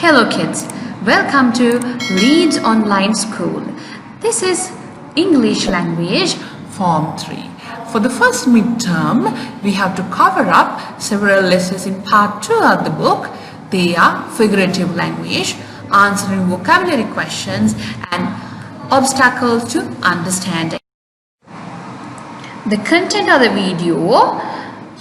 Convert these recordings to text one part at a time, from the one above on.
Hello kids, welcome to Leeds Online School. This is English Language Form 3. For the first midterm, we have to cover up several lessons in part 2 of the book. They are figurative language, answering vocabulary questions and obstacles to understanding. The content of the video: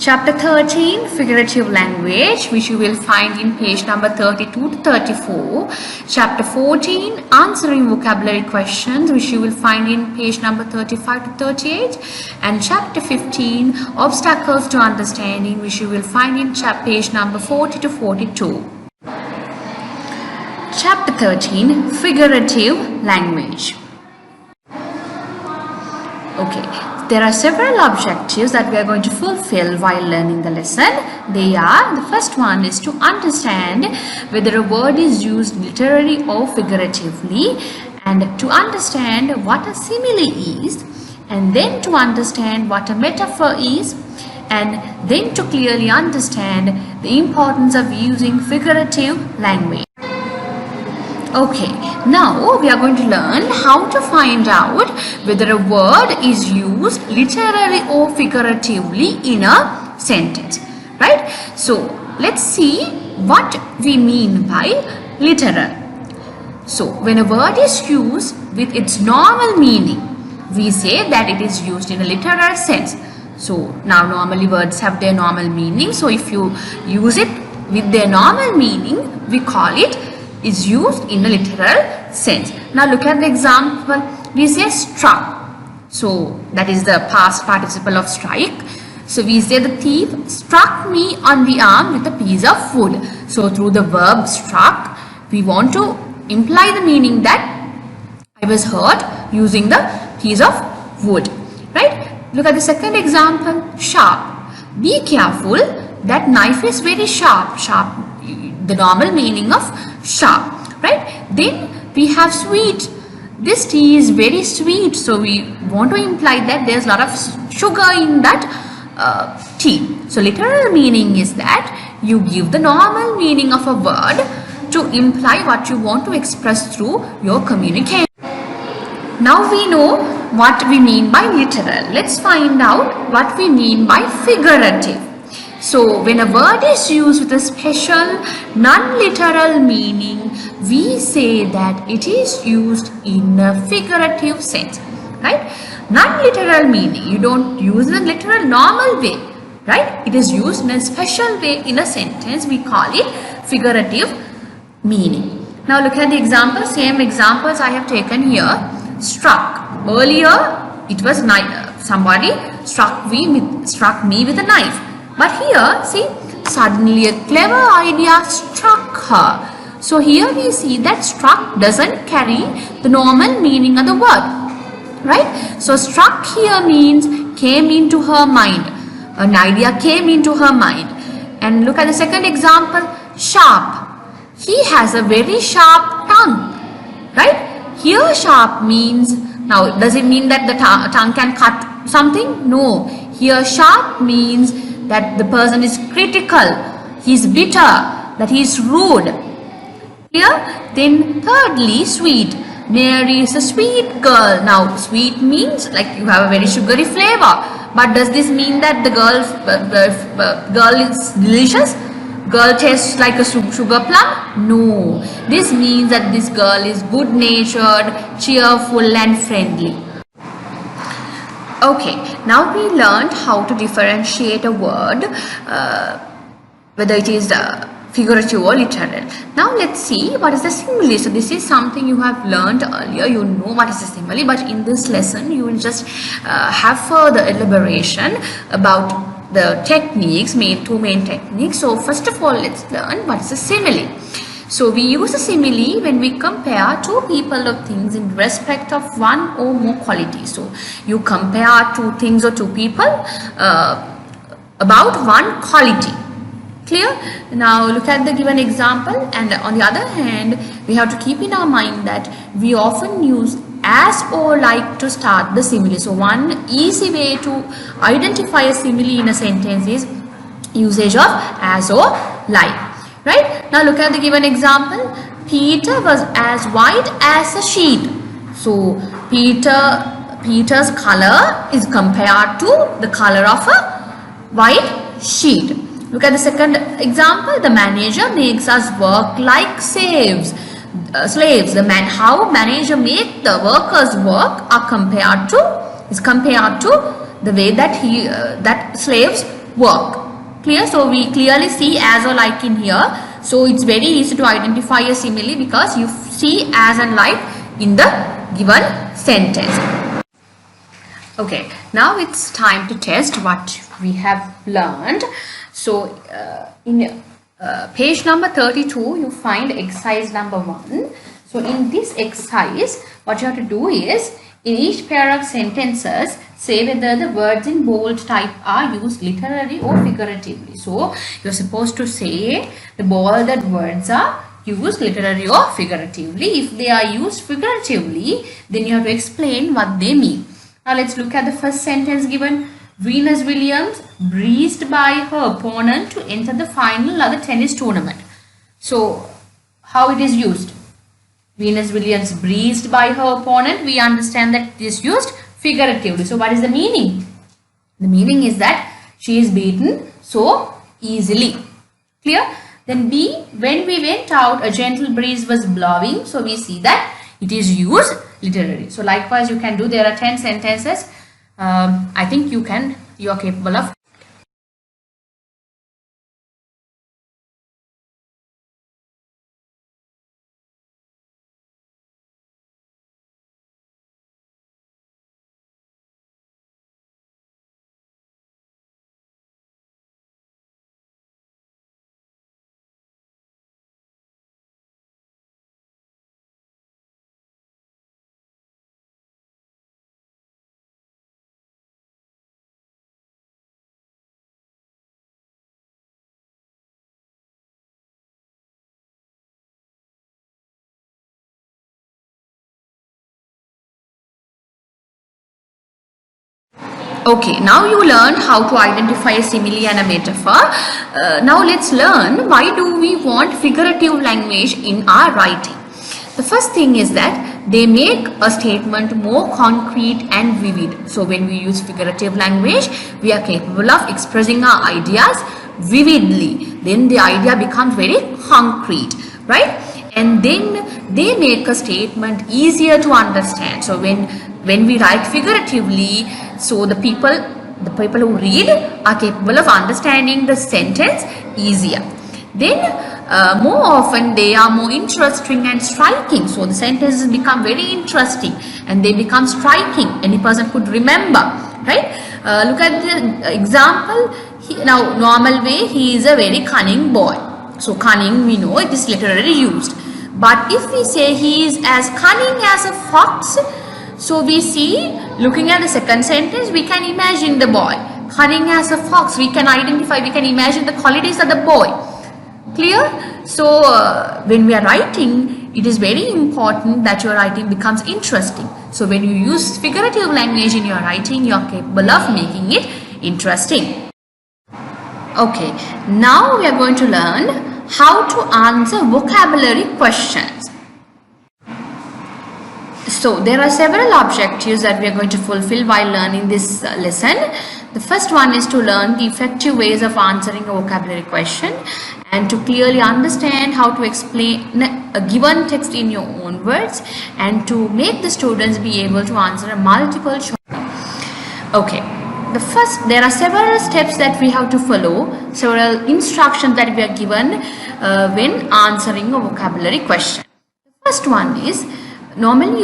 Chapter 13, Figurative Language, which you will find in page number 32 to 34. Chapter 14, Answering Vocabulary Questions, which you will find in page number 35 to 38. And Chapter 15, Obstacles to Understanding, which you will find in page number 40 to 42. Chapter 13, Figurative Language. Okay. There are several objectives that we are going to fulfill while learning the lesson. They are: the first one is to understand whether a word is used literally or figuratively, and to understand what a simile is, and then to understand what a metaphor is, and then to clearly understand the importance of using figurative language. Okay, now we are going to learn how to find out whether a word is used literally or figuratively in a sentence, right? So let's see what we mean by literal. So when a word is used with its normal meaning, we say that it is used in a literal sense. So now normally words have their normal meaning. So if you use it with their normal meaning, we call it is used in a literal sense. Now look at the example. We say struck. So that is the past participle of strike. So we say the thief struck me on the arm with a piece of wood. So through the verb struck, we want to imply the meaning that I was hurt using the piece of wood, right? Look at the second example. Sharp. Be careful, that knife is very sharp. Sharp, the normal meaning of sharp, right? Then we have sweet. This tea is very sweet, so we want to imply that there's a lot of sugar in that tea. So literal meaning is that you give the normal meaning of a word to imply what you want to express through your communication. Now we know what we mean by literal. Let's find out what we mean by figurative. So when a word is used with a special non-literal meaning, we say that it is used in a figurative sense, right? Non-literal meaning, you don't use in a literal normal way, right? It is used in a special way in a sentence. We call it figurative meaning. Now look at the example. Same examples I have taken here. Struck. Earlier it was somebody struck me with a knife. But here, see, suddenly a clever idea struck her. So here we see that struck doesn't carry the normal meaning of the word, right? So struck here means came into her mind. An idea came into her mind. And look at the second example, sharp. He has a very sharp tongue, right? Here sharp means, now does it mean that the tongue can cut something? No. Here sharp means that the person is critical, he is bitter, that he is rude. Here, then thirdly, sweet. Mary is a sweet girl. Now, sweet means like you have a very sugary flavor. But does this mean that the girl is delicious? Girl tastes like a sugar plum? No. This means that this girl is good-natured, cheerful and friendly. Okay, now we learned how to differentiate a word, whether it is figurative or literal. Now let's see what is the simile. So this is something you have learned earlier. You know what is a simile, but in this lesson you will just have further elaboration about the techniques, two main techniques. So first of all, let's learn what is a simile. So we use a simile when we compare two people or things in respect of one or more qualities. So you compare two things or two people about one quality. Clear? Now look at the given example, and on the other hand, we have to keep in our mind that we often use as or like to start the simile. So one easy way to identify a simile in a sentence is usage of as or like, right? Now look at the given example. Peter was as white as a sheet. So Peter's color is compared to the color of a white sheet. Look at the second example. The manager makes us work like slaves. How manager make the workers work is compared to the way that that slaves work. Clear? So we clearly see as or like in here. So it's very easy to identify a simile because you see as and like in the given sentence. Okay, now it's time to test what we have learned. So in page number 32 you find exercise number 1. So in this exercise what you have to do is, in each pair of sentences say whether the words in bold type are used literally or figuratively. So you're supposed to say the bolded words are used literally or figuratively. If they are used figuratively, then you have to explain what they mean. Now let's look at the first sentence given. Venus Williams breezed by her opponent to enter the final of the tennis tournament. So how it is used? Venus Williams breezed by her opponent. We understand that it is used figuratively. So what is the meaning? The meaning is that she is beaten so easily. Clear? Then B, when we went out, a gentle breeze was blowing. So we see that it is used literally. So likewise you can do, there are 10 sentences. I think you are capable of. Okay, now you learn how to identify a simile and a metaphor. Now let's learn why do we want figurative language in our writing. The first thing is that they make a statement more concrete and vivid. So when we use figurative language, we are capable of expressing our ideas vividly. Then the idea becomes very concrete, right? And then they make a statement easier to understand. So when we write figuratively, so the people who read are capable of understanding the sentence easier. Then more often they are more interesting and striking. So the sentences become very interesting and they become striking. Any person could remember, right? Look at the example. Now normal way, he is a very cunning boy. So cunning, we know it is literally used. But if we say he is as cunning as a fox, so we see, looking at the second sentence, we can imagine the boy. Cunning as a fox, we can identify, we can imagine the qualities of the boy. Clear? So when we are writing, it is very important that your writing becomes interesting. So when you use figurative language in your writing, you are capable of making it interesting. Okay, now we are going to learn how to answer vocabulary questions. So there are several objectives that we are going to fulfill while learning this lesson. The first one is to learn the effective ways of answering a vocabulary question and to clearly understand how to explain a given text in your own words and to make the students be able to answer a multiple choice. Okay. There are several steps that we have to follow, several instructions that we are given when answering a vocabulary question. The first one is, normally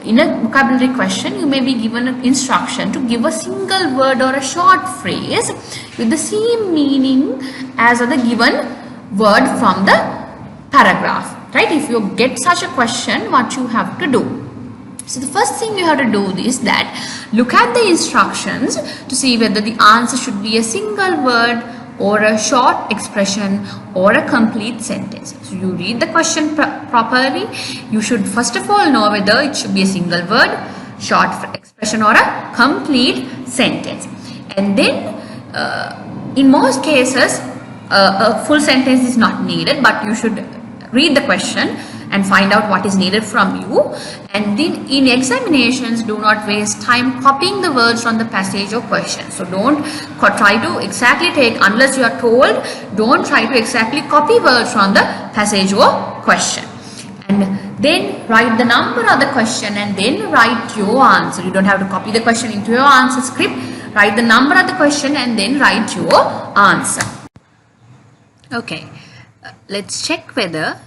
in a vocabulary question, you may be given an instruction to give a single word or a short phrase with the same meaning as the given word from the paragraph, right? If you get such a question, what you have to do? So the first thing you have to do is that look at the instructions to see whether the answer should be a single word or a short expression or a complete sentence. So you read the question properly. You should first of all know whether it should be a single word, short expression or a complete sentence. And then in most cases a full sentence is not needed, but you should read the question and find out what is needed from you. And then in examinations, do not waste time copying the words from the passage or question. So don't try to exactly take, unless you are told, don't try to exactly copy words from the passage or question. And then write the number of the question and then write your answer. You don't have to copy the question into your answer script. Write the number of the question and then write your answer. Okay, let's check whether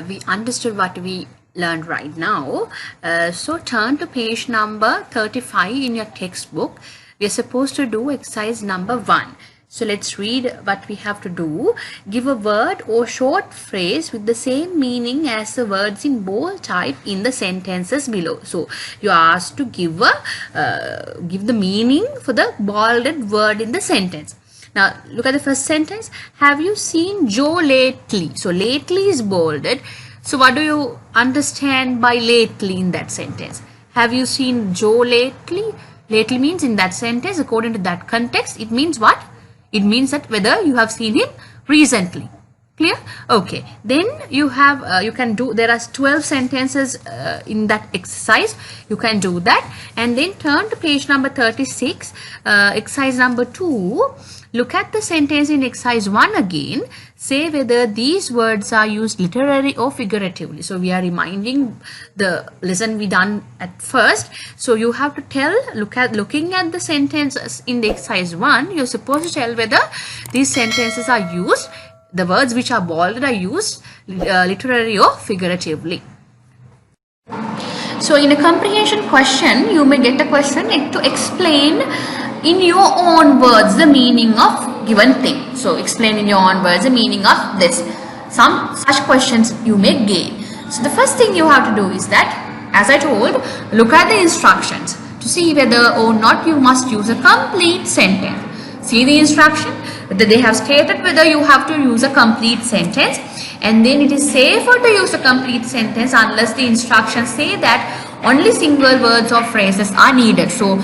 we understood what we learned right now. So turn to page number 35 in your textbook. We are supposed to do exercise number 1. So let's read what we have to do. Give a word or short phrase with the same meaning as the words in bold type in the sentences below. So you are asked to give the meaning for the bolded word in the sentence. Now look at the first sentence. Have you seen Joe lately? So lately is bolded. So what do you understand by lately in that sentence? Have you seen Joe lately? Lately means in that sentence, according to that context, it means what? It means that whether you have seen him recently. Clear? Okay. Then you have, you can do, there are 12 sentences in that exercise. You can do that. And then turn to page number 36, exercise number 2. Look at the sentence in exercise 1 again. Say whether these words are used literally or figuratively. So we are reminding the lesson we done at first. So you have to tell, looking at the sentences in the exercise 1, you're supposed to tell whether these sentences are used, the words which are bolded are used literally or figuratively. So in a comprehension question, you may get a question to explain in your own words the meaning of given thing. So explain in your own words the meaning of this. Some such questions you may gain. So the first thing you have to do is that, as I told, look at the instructions to see whether or not you must use a complete sentence. See the instruction, whether they have stated whether you have to use a complete sentence, and then it is safer to use a complete sentence unless the instructions say that only single words or phrases are needed. So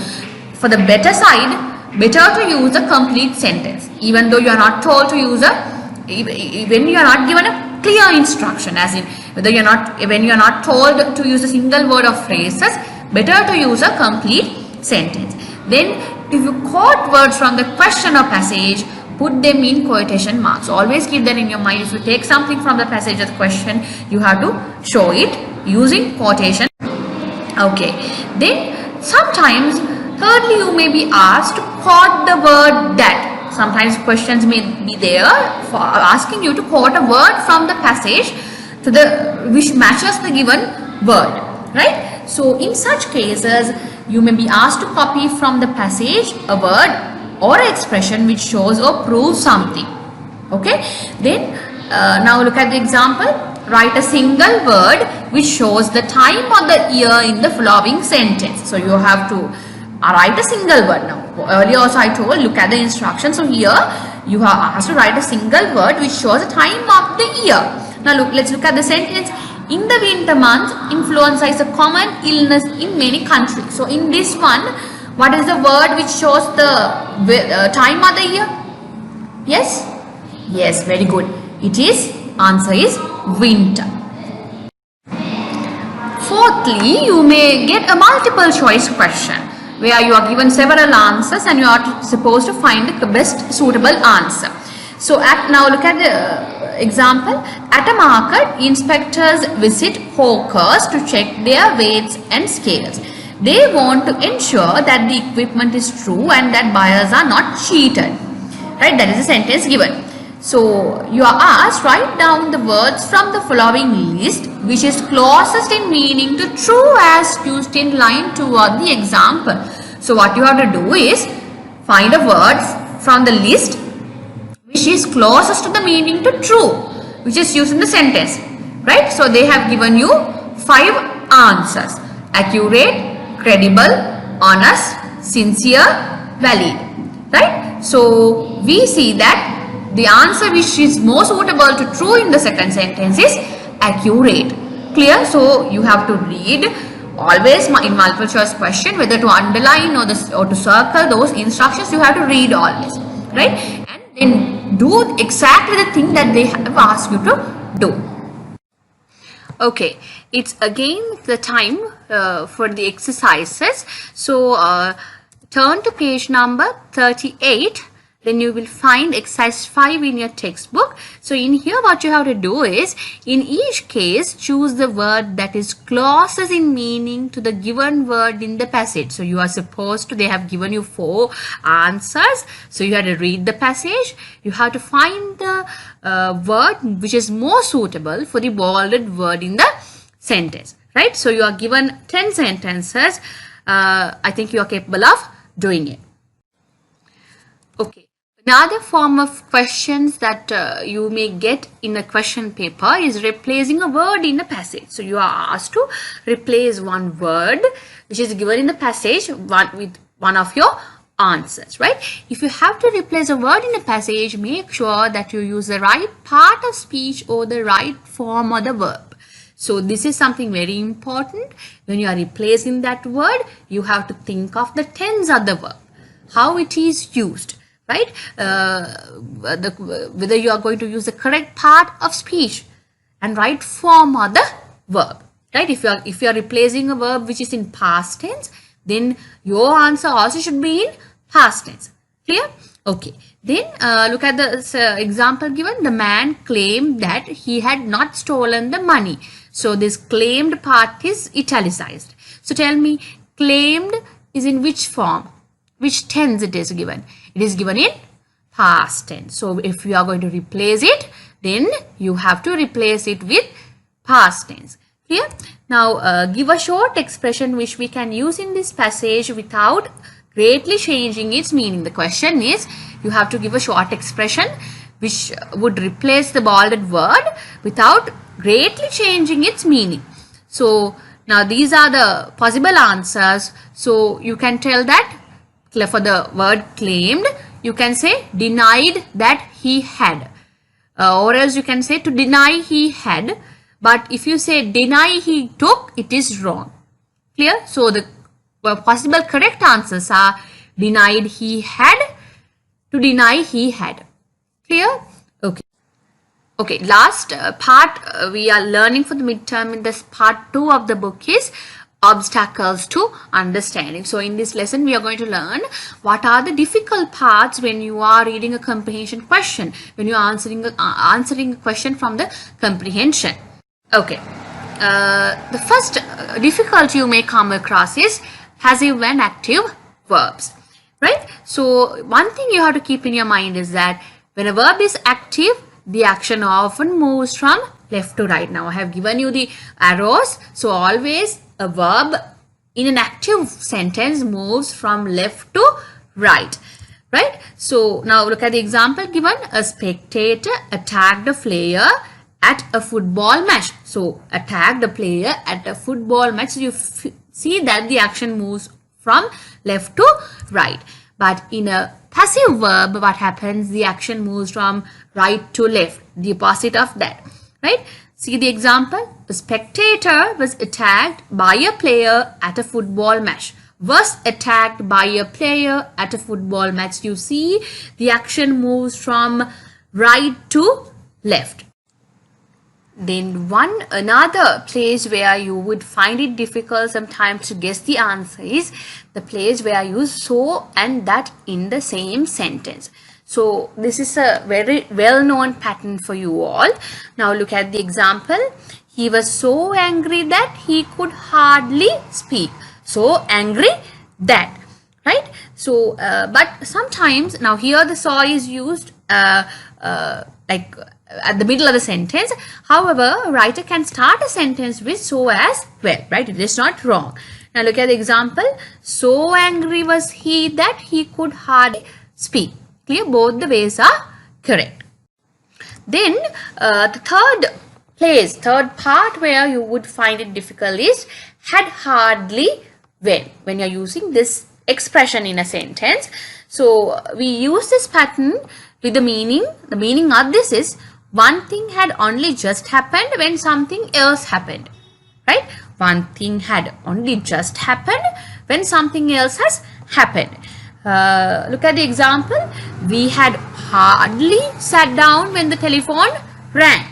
for the better side, better to use a complete sentence, even though you are not told to use when you are not given a clear instruction, as in when you are not told to use a single word or phrases, better to use a complete sentence. Then if you quote words from the question or passage, put them in quotation marks. Always keep that in your mind. If you take something from the passage or the question, you have to show it using quotation. Okay. Then sometimes, thirdly, you may be asked to quote the word that. Sometimes questions may be there for asking you to quote a word from the passage which matches the given word, right? So in such cases, you may be asked to copy from the passage a word or expression which shows or proves something. Okay. Then now look at the example. Write a single word which shows the time or the year in the following sentence. So you have to write a single word. Now earlier also I told, look at the instructions. So here you are asked to write a single word which shows the time of the year. Now let's look at the sentence. In the winter months, influenza is a common illness in many countries. So in this one, what is the word which shows the time of the year? Yes? Yes, very good. It is, answer is winter. Fourthly, you may get a multiple choice question where you are given several answers and you are supposed to find the best suitable answer. So now look at the example. At a market, inspectors visit hawkers to check their weights and scales. They want to ensure that the equipment is true and that buyers are not cheated. Right? That is the sentence given. So you are asked, write down the words from the following list which is closest in meaning to true as used in line 2 of the example. So what you have to do is find a word from the list which is closest to the meaning to true, which is used in the sentence, right? So they have given you 5 answers: accurate, credible, honest, sincere, valid, right? So we see that the answer which is more suitable to true in the second sentence is accurate. Clear? So you have to read always in multiple choice question whether to underline or to circle those instructions. You have to read always, right? And then do exactly the thing that they have asked you to do. Okay, it's again the time for the exercises. So turn to page number 38. Then you will find exercise 5 in your textbook. So in here what you have to do is, in each case choose the word that is closest in meaning to the given word in the passage. So you are supposed to, they have given you 4 answers. So you have to read the passage. You have to find the word which is more suitable for the bolded word in the sentence. Right? So you are given 10 sentences. I think you are capable of doing it. Okay. Another form of questions that you may get in a question paper is replacing a word in a passage. So you are asked to replace one word which is given in the passage with one of your answers, right? If you have to replace a word in a passage, make sure that you use the right part of speech or the right form of the verb. So this is something very important. When you are replacing that word, you have to think of the tense of the verb, how it is used. Right? Whether you are going to use the correct part of speech and right form of the verb. Right? If you are replacing a verb which is in past tense, then your answer also should be in past tense. Clear? Okay. Then look at the example given. The man claimed that he had not stolen the money. So this claimed part is italicized. So tell me, claimed is in which form? Which tense it is given? It is given in past tense. So if you are going to replace it, then you have to replace it with past tense. Clear? Now give a short expression which we can use in this passage without greatly changing its meaning. The question is, you have to give a short expression which would replace the bolded word without greatly changing its meaning. So now these are the possible answers. So you can tell that for the word claimed, you can say denied that he had, or else you can say to deny he had. But if you say deny he took, it is wrong. Clear? So the possible correct answers are denied he had, to deny he had. Clear? Okay. Okay, last part we are learning for the midterm in this part 2 of the book is obstacles to understanding. So in this lesson we are going to learn what are the difficult parts when you are reading a comprehension question, when you are answering a question from the comprehension. Okay, the first difficulty you may come across is passive and active verbs, right? So one thing you have to keep in your mind is that when a verb is active, the action often moves from left to right. Now I have given you the arrows, so always a verb in an active sentence moves from left to right, right? So now look at the example given. A spectator attacked a player at a football match. So attacked a player at a football match. So you see that the action moves from left to right. But in a passive verb, what happens? The action moves from right to left, the opposite of that, right? See the example. A spectator was attacked by a player at a football match. Was attacked by a player at a football match. You see the action moves from right to left. Then another place where you would find it difficult sometimes to guess the answer is the place where you use so and that in the same sentence. So this is a very well-known pattern for you all. Now look at the example. He was so angry that he could hardly speak. So angry that, right? So but sometimes, now here the so is used like at the middle of the sentence. However, a writer can start a sentence with so as well, right? It is not wrong. Now look at the example. So angry was he that he could hardly speak. Clear? Both the ways are correct. Then the third part where you would find it difficult is had hardly when you're using this expression in a sentence. So we use this pattern with the meaning. The meaning of this is one thing had only just happened when something else happened, right? One thing had only just happened when something else has happened. Look at the example. We had hardly sat down when the telephone rang.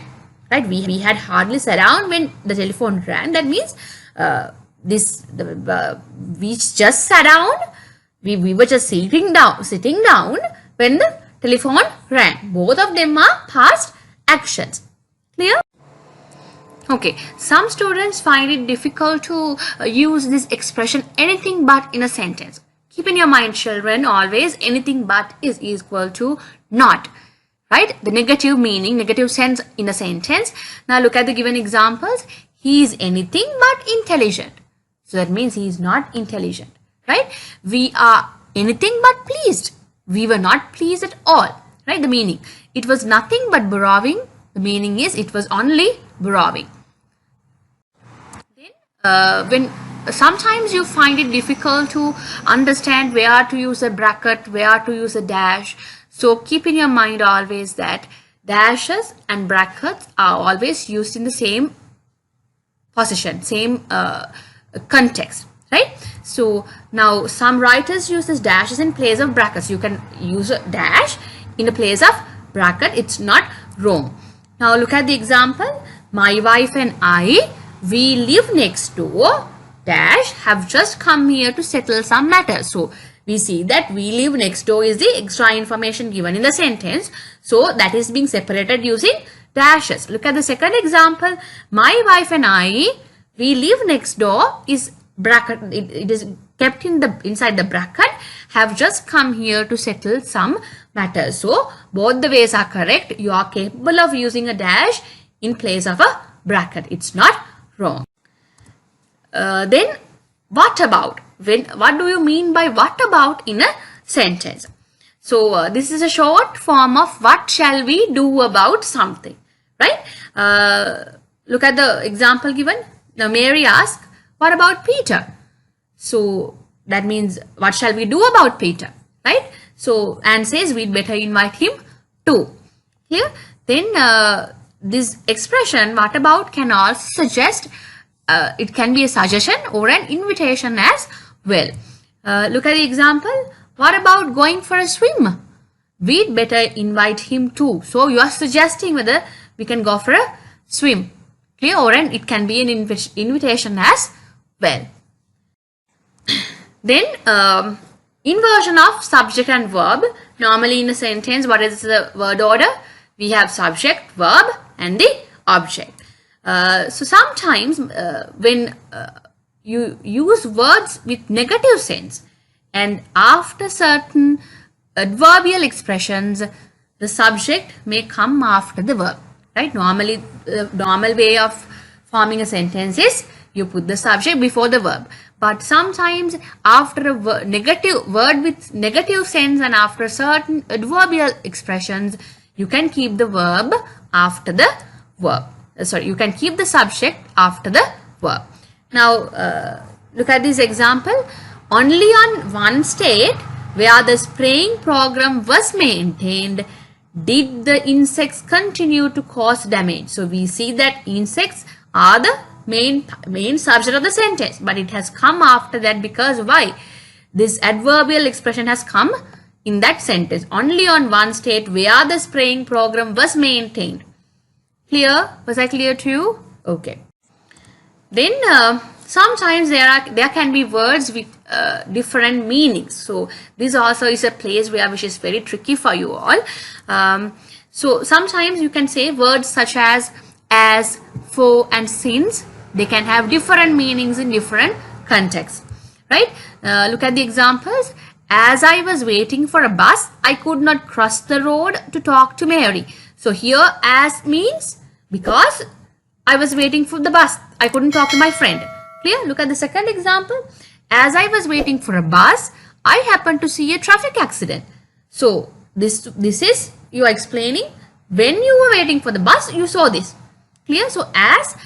Right? We had hardly sat down when the telephone rang. That means we just sat down. We were just sitting down when the telephone rang. Both of them are past actions. Clear? Okay, some students find it difficult to use this expression anything but in a sentence. Keep in your mind, children, always anything but is equal to not. Right? The negative meaning, negative sense in a sentence. Now look at the given examples. He is anything but intelligent. So that means he is not intelligent. Right? We are anything but pleased. We were not pleased at all. Right? The meaning. It was nothing but borrowing. The meaning is it was only borrowing. Then when sometimes you find it difficult to understand where to use a bracket, where to use a dash. So keep in your mind always that dashes and brackets are always used in the same position, same context, right? So now some writers use this dashes in place of brackets. You can use a dash in the place of bracket. It's not wrong. Now look at the example. My wife and I, we live next door, dash, have just come here to settle some matters. So we see that we live next door is the extra information given in the sentence. So that is being separated using dashes. Look at the second example. My wife and I, we live next door is bracket. It is kept in the inside the bracket. Have just come here to settle some matters. So both the ways are correct. You are capable of using a dash in place of a bracket. It's not wrong. Then what about? What do you mean by what about in a sentence? So this is a short form of what shall we do about something, right? Look at the example given. Now Mary asks, what about Peter? So that means what shall we do about Peter, right? So Anne says we'd better invite him too. Clear? Then this expression what about can also suggest, it can be a suggestion or an invitation as well. Look at the example. What about going for a swim? We'd better invite him too. So you are suggesting whether we can go for a swim. Clear? Or it can be an invitation as well. Then inversion of subject and verb. Normally in a sentence, what is the word order? We have subject, verb and the object. So sometimes when you use words with negative sense and after certain adverbial expressions, the subject may come after the verb, right? Normally, the normal way of forming a sentence is you put the subject before the verb. But sometimes after a negative word with negative sense and after certain adverbial expressions, you can keep the verb after the verb. You can keep the subject after the verb. Now, look at this example. Only on one state where the spraying program was maintained did the insects continue to cause damage. So we see that insects are the main subject of the sentence, but it has come after that because why? This adverbial expression has come in that sentence. Only on one state where the spraying program was maintained. Clear? Was I clear to you? Okay. Then sometimes there can be words with different meanings. So this also is a place which is very tricky for you all. So sometimes you can say words such as, for and since. They can have different meanings in different contexts, right? Look at the examples. As I was waiting for a bus, I could not cross the road to talk to Mary. So here as means because I was waiting for the bus, I couldn't talk to my friend. Clear? Look at the second example. As I was waiting for a bus, I happened to see a traffic accident. So this is you are explaining when you were waiting for the bus, you saw this. Clear? So as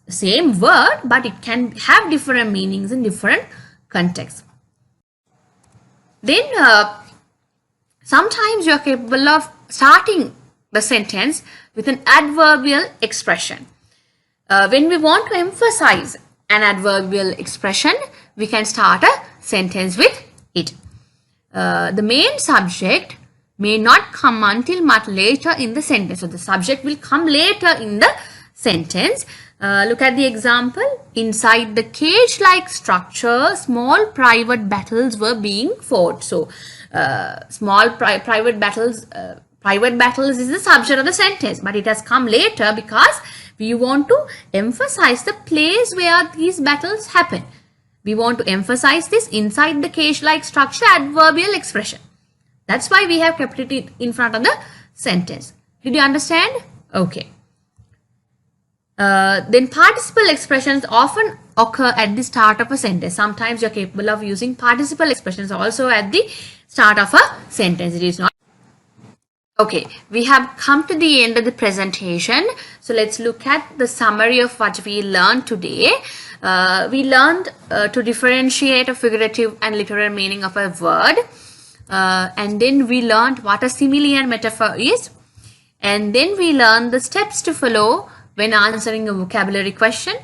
same word, but it can have different meanings in different contexts. Then sometimes you are capable of starting the sentence with an adverbial expression. When we want to emphasize an adverbial expression, we can start a sentence with it. the main subject may not come until much later in the sentence. So the subject will come later in the sentence. Look at the example. Inside the cage-like structure, small private battles were being fought. So small private battles. Private battles is the subject of the sentence, but it has come later because we want to emphasize the place where these battles happen. We want to emphasize this inside the cage-like structure adverbial expression. That's why we have kept it in front of the sentence. Did you understand? Okay. Then participle expressions often occur at the start of a sentence. Sometimes you're capable of using participle expressions also at the start of a sentence. It is not. Okay, we have come to the end of the presentation. So let's look at the summary of what we learned today. We learned to differentiate a figurative and literal meaning of a word. And then we learned what a simile and metaphor is. And then we learned the steps to follow when answering a vocabulary question.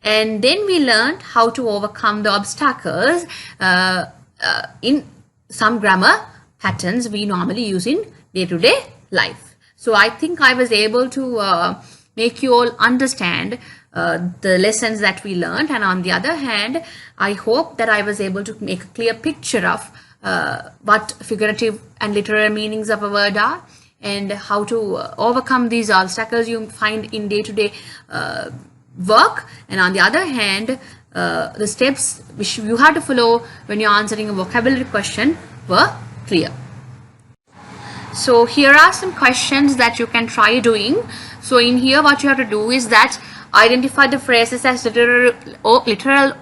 And then we learned how to overcome the obstacles in some grammar patterns we normally use in day-to-day life. So I think I was able to make you all understand the lessons that we learned, and on the other hand, I hope that I was able to make a clear picture of what figurative and literal meanings of a word are and how to overcome these obstacles you find in day-to-day work, and on the other hand, the steps which you have to follow when you're answering a vocabulary question were clear. So here are some questions that you can try doing. So in here what you have to do is that identify the phrases as literal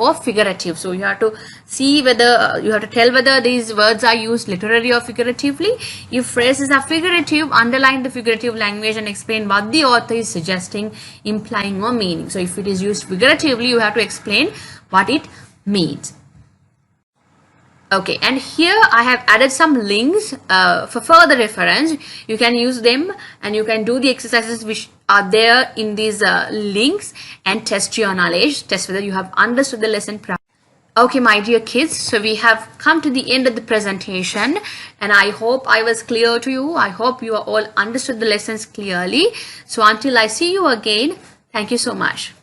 or figurative. So you have to see whether you have to tell whether these words are used literally or figuratively. If phrases are figurative, underline the figurative language and explain what the author is suggesting, implying or meaning. So if it is used figuratively, you have to explain what it means. Okay, and here I have added some links for further reference. You can use them and you can do the exercises which are there in these links and test your knowledge, test whether you have understood the lesson properly. Okay, my dear kids, so we have come to the end of the presentation and I hope I was clear to you. I hope you all understood the lessons clearly. So until I see you again, thank you so much.